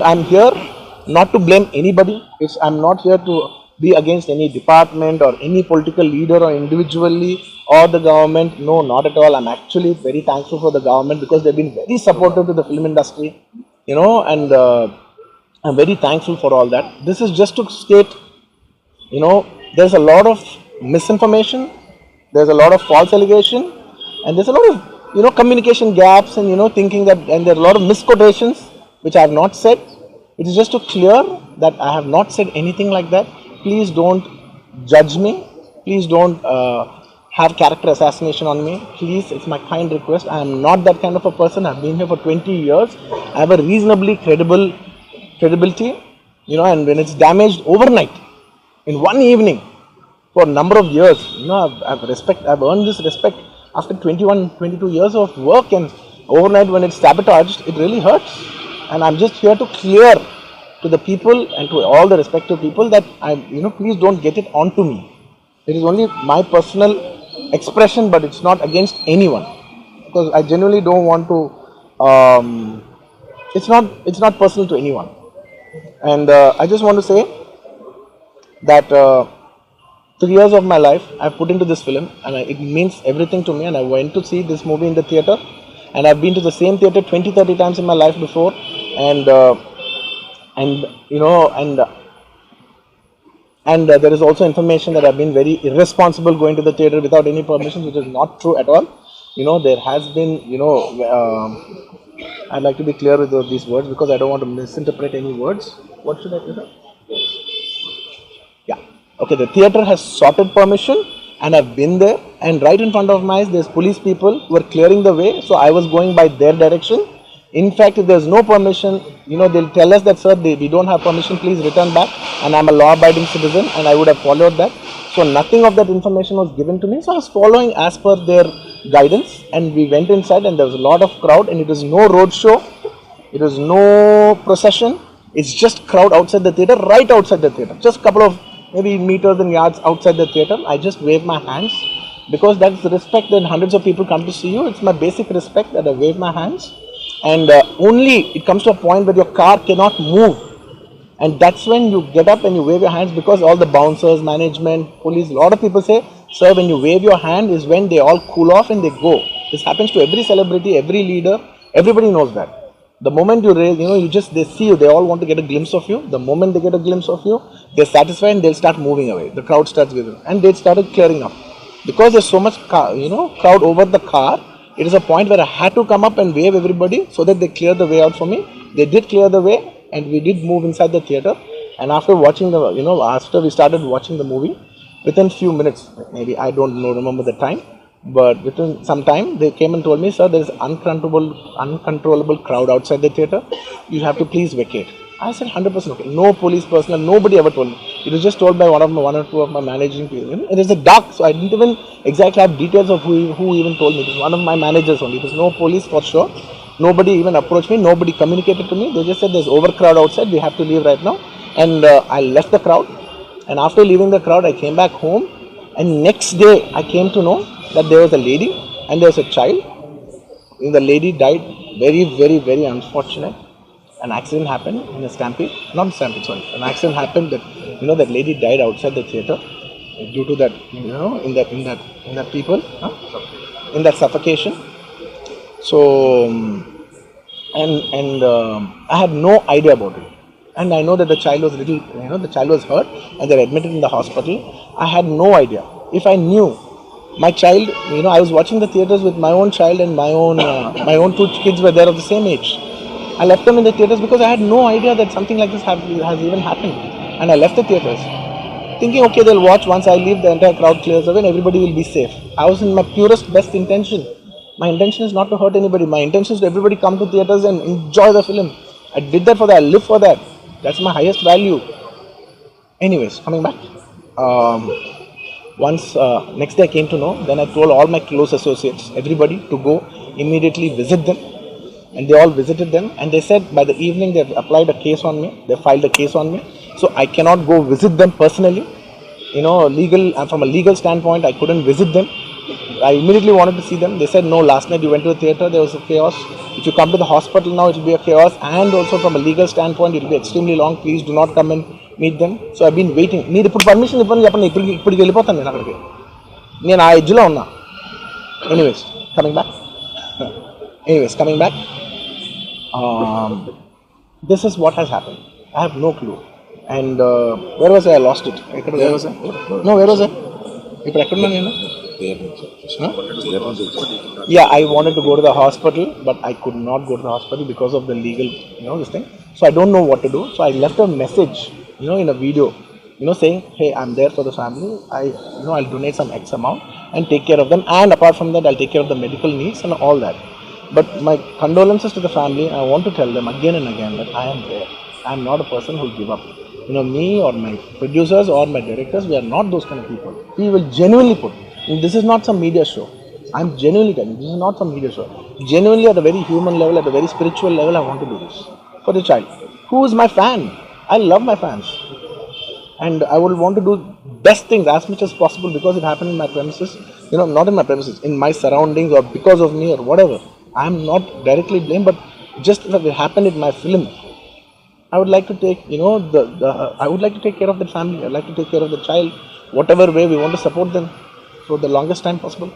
I'm here not to blame anybody. I'm not here to be against any department or any political leader or individually or the government. No, not at all. I'm actually very thankful for the government because they've been very supportive to the film industry, and I'm very thankful for all that. This is just to state, there's a lot of misinformation, there's a lot of false allegation, and there's a lot of communication gaps, and thinking that, and there are a lot of misquotations which I have not said. It is just to clear that I have not said anything like that. Please don't judge me. Please don't have character assassination on me. Please, it's my kind request. I am not that kind of a person. I've been here for 20 years. I have a reasonably credibility, and when it's damaged overnight, in one evening, for a number of years, I've earned this respect after 21, 22 years of work, and overnight when it's sabotaged, it really hurts. And I'm just here to clear to the people and to all the respective people that please don't get it onto me. It is only my personal expression, but it's not against anyone, because I genuinely don't want to. It's not personal to anyone, and I just want to say that 3 years of my life I've put into this film, and it means everything to me. And I went to see this movie in the theater, and I've been to the same theater 20, 30 times in my life before, and there is also information that I've been very irresponsible going to the theater without any permission, which is not true at all. There has been, I'd like to be clear with these words because I don't want to misinterpret any words. What should I do? Yeah. Okay, the theater has sorted permission, and I've been there, and right in front of my eyes there's police people who are clearing the way, so I was going by their direction. In fact, if there's no permission, they'll tell us that, sir, we don't have permission, please return back, and I'm a law-abiding citizen, and I would have followed that. So nothing of that information was given to me, so I was following as per their guidance, and we went inside, and there was a lot of crowd, and it was no road show, it was no procession, it's just crowd outside the theater, right outside the theater, just a couple of maybe meters and yards outside the theater. I just wave my hands because that's the respect that hundreds of people come to see you. It's my basic respect that I wave my hands. And only it comes to a point where your car cannot move, and that's when you get up and you wave your hands, because all the bouncers, management, police, a lot of people say, sir, when you wave your hand is when they all cool off and they go. This happens to every celebrity, every leader, everybody knows that. The moment you raise, they see you, they all want to get a glimpse of you. The moment they get a glimpse of you, they're satisfied and they'll start moving away. The crowd starts giving, and they started clearing up. Because there's so much crowd over the car, it is a point where I had to come up and wave everybody so that they clear the way out for me. They did clear the way, and we did move inside the theater. And after watching after we started watching the movie, within few minutes, maybe I don't remember the time, but within some time, they came and told me, sir, there is uncontrollable crowd outside the theater. You have to please vacate. I said 100% okay. No police personnel, nobody ever told me. It was just told by one or two of my managing people. It is a dark, so I didn't even exactly have details of who even told me. It was one of my managers only. It was no police for sure. Nobody even approached me. Nobody communicated to me. They just said there's overcrowd outside. We have to leave right now. And I left the crowd. And after leaving the crowd, I came back home. And next day, I came to know that there was a lady and there was a child. And the lady died. Very, very, very unfortunate. An accident happened in a stampede, not a stampede, sorry. An accident happened that, that lady died outside the theater due to that, in that suffocation. So, I had no idea about it. And I know that the child was the child was hurt and they're admitted in the hospital. I had no idea. If I knew my child, I was watching the theaters with my own child, and my own two kids were there of the same age. I left them in the theaters because I had no idea that something like this has even happened. And I left the theaters thinking, okay, they'll watch. Once I leave, the entire crowd clears away and everybody will be safe. I was in my purest, best intention. My intention is not to hurt anybody. My intention is to everybody come to theaters and enjoy the film. I did that for that. I live for that. That's my highest value. Anyways, coming back. Next day I came to know, then I told all my close associates, everybody, to go immediately visit them. And they all visited them, and they said by the evening they've applied a case on me, they filed a case on me, so I cannot go visit them personally. From a legal standpoint, I couldn't visit them. I immediately wanted to see them. They said, no, last night you went to the theatre, there was a chaos. If you come to the hospital now, it will be a chaos. And also from a legal standpoint, it will be extremely long. Please do not come and meet them. So I've been waiting. మీరు ఇప్పుడు permission ఇవ్వని చెప్పండి, ఇప్పటికి వెళ్ళిపోతాను నేను అక్కడికి. నేను ఆ ఎడ్జ్లో ఉన్నా. Anyways, coming back. Anyways, coming back. This is what has happened. I have no clue. And where was I? I lost it. Where was I? No, where was I? ఇప్పుడు ఎక్కడున్నా నేను? Yeah, I wanted to go to the hospital, but I could not go to the hospital because of the legal, this thing. So I don't know what to do. So I left a message, in a video, saying, hey, I'm there for the family. I'll donate some X amount and take care of them. And apart from that, I'll take care of the medical needs and all that. But my condolences to the family. I want to tell them again and again that I am there. I am not a person who will give up. Me or my producers or my directors, we are not those kind of people. We will genuinely put. This is not some media show. I'm genuinely telling you, this is not some media show. Genuinely at a very human level, at a very spiritual level, I want to do this for the child. Who is my fan? I love my fans. And I would want to do best things as much as possible because it happened in my premises. Not in my premises, in my surroundings or because of me or whatever. I am not directly blamed, but just that it happened in my film. I would like to take, I would like to take care of the family. I would like to take care of the child, whatever way we want to support them for the longest time possible.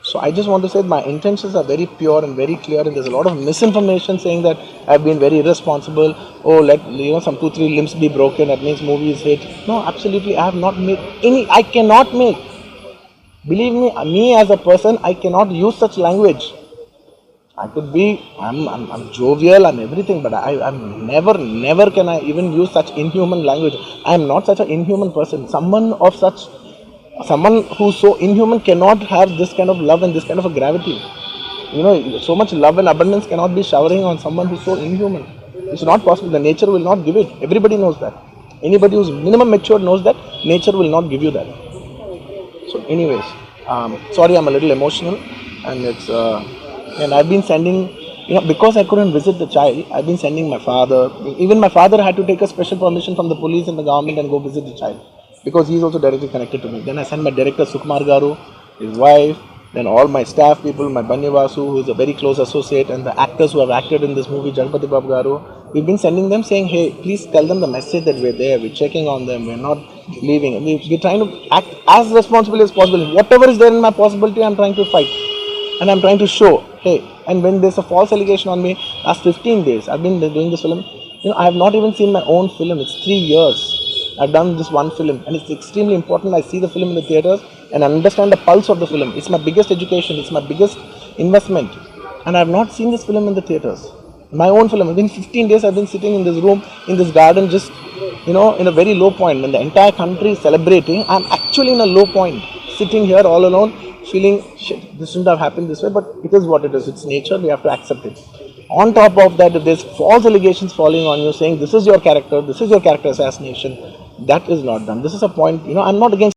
So I just want to say my intentions are very pure and very clear, and there's a lot of misinformation saying that I've been very irresponsible. Oh, let some 2-3 limbs be broken. That means movie is hit. No, absolutely, I have not made any. I cannot make. Believe me as a person, I cannot use such language. I could be, I'm jovial and everything, but I'm never can I even use such inhuman language. I am not such an inhuman person. Someone who's so inhuman cannot have this kind of love and this kind of a gravity. So much love and abundance cannot be showering on someone who's so inhuman. It's not possible. The nature will not give it. Everybody knows that. Anybody who's minimum mature knows that nature will not give you that. So anyways, sorry, I'm a little emotional, and it's and I've been sending, because I couldn't visit the child, I've been sending my father. Even my father had to take a special permission from the police and the government and go visit the child, because he's also directly connected to me. Then I sent my director Sukumar Garu, his wife, then all my staff people, my Bannivasu, who is a very close associate, and the actors who have acted in this movie, Jagapati Babu Garu. We've been sending them saying, hey, please tell them the message that we're there, we're checking on them, we're not leaving. We're trying to act as responsibly as possible. Whatever is there in my possibility, I'm trying to fight. And I'm trying to show, hey, and when there's a false allegation on me, last 15 days, I've been doing this film, I have not even seen my own film. It's 3 years. I've done this one film, and it's extremely important. I see the film in the theaters and understand the pulse of the film. It's my biggest education. It's my biggest investment. And I have not seen this film in the theaters. My own film. Within 15 days, I've been sitting in this room, in this garden, just, in a very low point. When the entire country is celebrating, I'm actually in a low point, sitting here all alone, feeling, shit, this shouldn't have happened this way, but it is what it is. It's nature. We have to accept it. On top of that, if there's false allegations falling on you saying this is your character assassination, that is not done. This is a point, I'm not against